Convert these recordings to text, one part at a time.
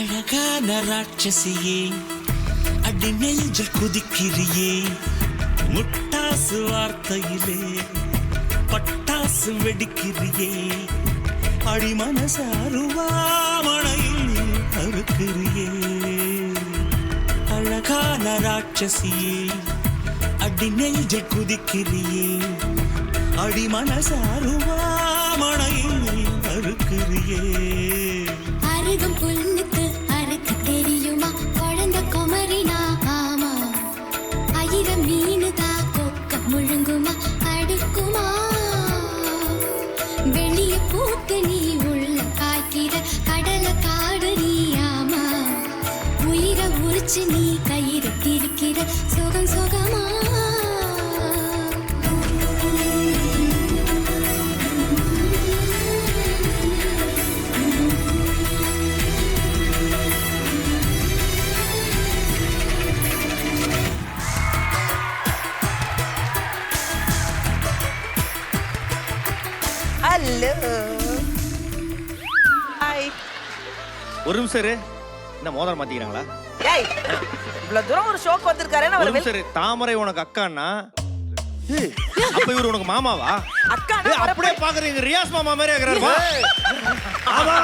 அழகான ராட்சசியே அடி நெஞ்சில் குதிக்கிறியே முட்டாசு வார்த்தையிலே பட்டாசு வெடிக்கிறியே அடி மனசாருவாமணையில் அறுக்கிறியே அழகான ராட்சசியே அடி நெஞ்சில் குதிக்கிறியே அடி மனசாருவாமணையில் அறுக்கிறியே அருகம் புல்லுக்கு அறுக்க தெரியுமா குழந்த குமரினா ஆமா ஆயிரம் மீனுதா கொக்க முழுங்குமா அடுக்குமா வெளிய பூத்து நீ உள்ள காய்க்கிற கடல காடு நீ ஆமா உயிரை உரிச்சு நீ கயிறு திரிக்கிற சுகம் சுகமா ஹலோ ஹாய். ஒரு நிமிஷம் இரு. என்ன மோதிரம் மாத்திக்கிறாங்களா? ஏய் இவ்வளவு தூரம் ஒரு ஷோக்கு வந்திருக்காரு ஒரு நிமிஷம் இரு. தாமரை உனக்கு அக்கான்னா அப்ப இவரு உனக்கு மாமாவா? அக்கா அப்படியே பாக்குறீங்க ரியாஸ் மாமா மாதிரி இருக்கிறாரு. ஆமா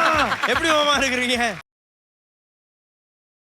எப்படி மாமா இருக்கிறீங்க?